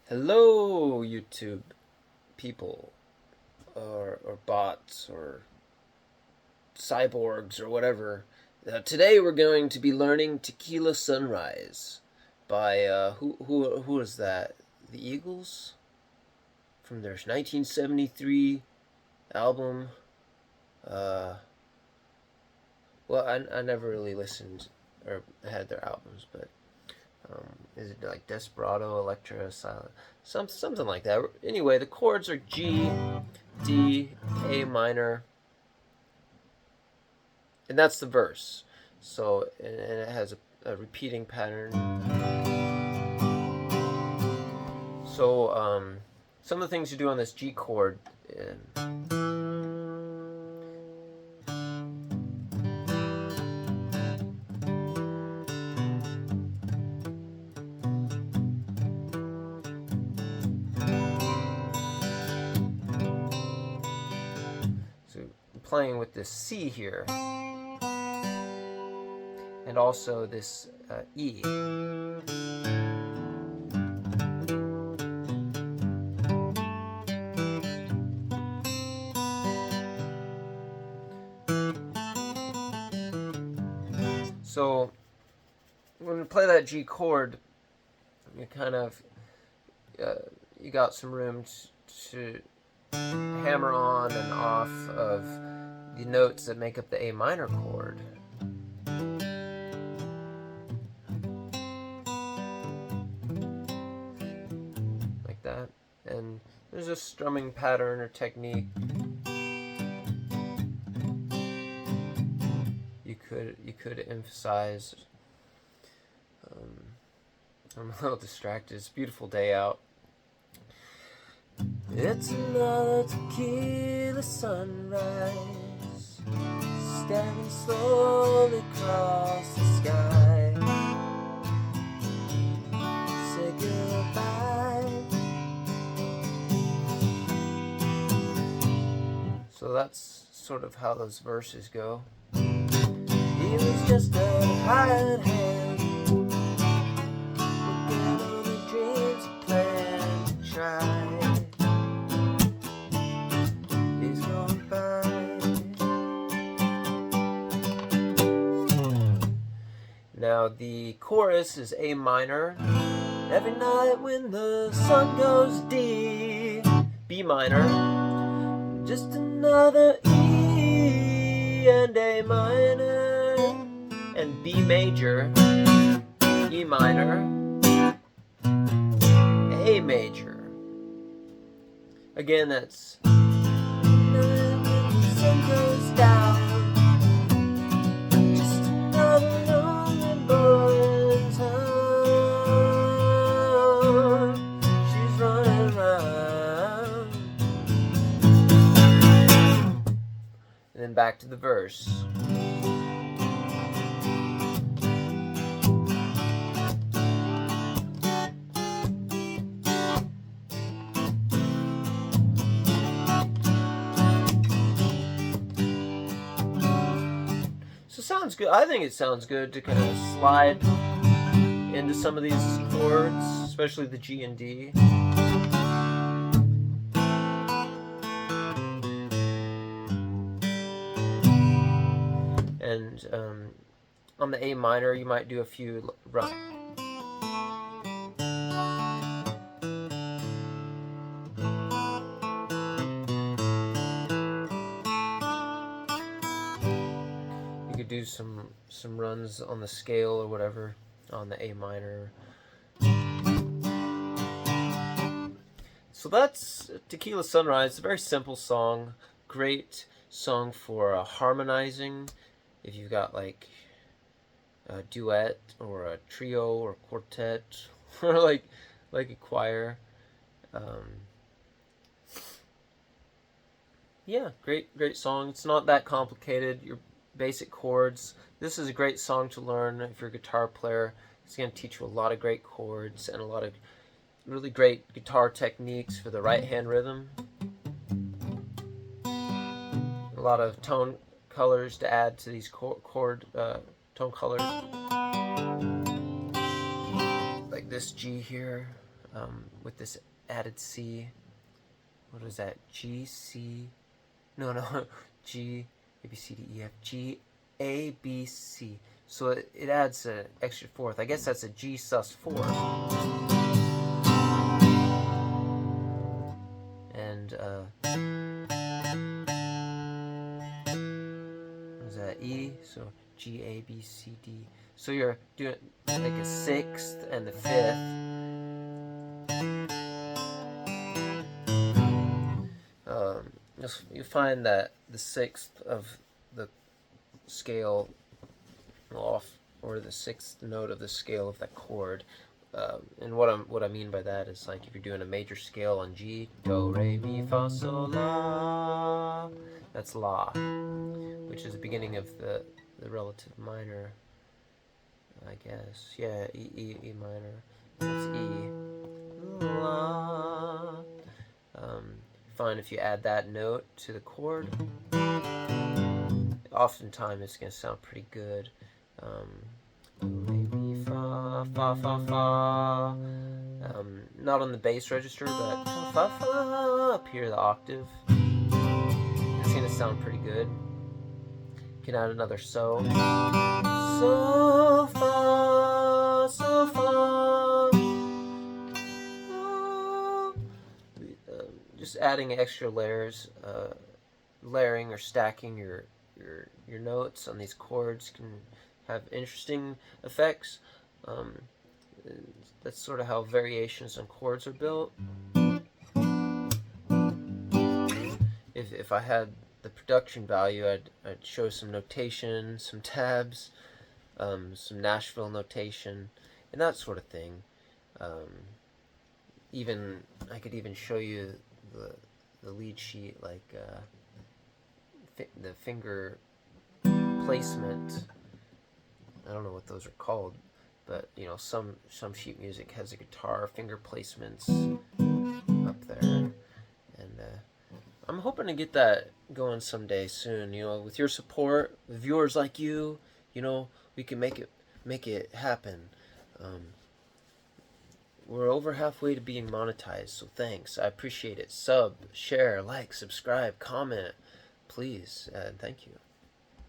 Hello, YouTube people, or bots, or cyborgs, or whatever. Today we're going to be learning Tequila Sunrise by who is that? The Eagles from their 1973 album. Uh, well, I never really listened or had their albums, but is it like Desperado, Electra, Silent, something like that. Anyway, the chords are G, D, A minor, and that's the verse. So and it has a repeating pattern. So some of the things you do on this G chord. So I'm playing with this C here, and also this E. So when you play that G chord, you kind of you got some room to hammer on and off of the notes that make up the A minor chord. Like that. And there's a strumming pattern or technique. You could emphasize. I'm a little distracted. It's a beautiful day out. It's another tequila sunrise, standing slowly across the sky. Say goodbye. So that's sort of how those verses go. He was just a hired hand, working on the dreams he planned to try. He's gone by. Now the chorus is A minor. Every night when the sun goes D, B minor. Just another E and A minor, and B major, E minor, A major. Again, that's when the sun goes down. Just another lonely boy in town. She's running around. And then back to the verse. So sounds good. I think it sounds good to kind of slide into some of these chords, especially the G and D. And on the A minor, you might do a few run. You could do some runs on the scale or whatever on the A minor. So that's Tequila Sunrise. It's a very simple song. Great song for harmonizing. If you've got like a duet or a trio or quartet or like a choir. Yeah, great song. It's not that complicated. Your basic chords. This is a great song to learn if you're a guitar player. It's going to teach you a lot of great chords and a lot of really great guitar techniques for the right hand rhythm. A lot of tone colors to add to these chord tone colors. Like this G here. with this added C. What is that? G, C, no, G, A, B, C, D, E, F, G, A, B, C. So it adds an extra fourth. I guess that's a G sus4. And, what is that? E, so G, A, B, C, D. So you're doing like a sixth and the fifth. You find that the sixth of the scale off, or the sixth note of the scale of that chord. And what I mean by that is, like, if you're doing a major scale on G, do, re, mi, fa, sol, la, that's la, which is the beginning of the relative minor, I guess. Yeah, E minor. That's E. La. Fine, if you add that note to the chord, oftentimes it's going to sound pretty good. Do, re, mi, fa, fa, fa, fa. Not on the bass register, but fa, fa, fa, up here, the octave. It's going to sound pretty good. You can add another so. So, fa, so, fa. Just adding extra layers, layering or stacking your notes on these chords can have interesting effects. That's sort of how variations on chords are built. If I had the production value, I'd show some notation, some tabs, some Nashville notation, and that sort of thing. Even I could even show you the lead sheet, like the finger placement. I don't know what those are called, but you know, some sheet music has a guitar finger placements up there, and I'm hoping to get that going someday soon. You know, with your support, with viewers like you, you know, we can make it happen. We're over halfway to being monetized, so thanks. I appreciate it. Sub, share, like, subscribe, comment, please, and thank you.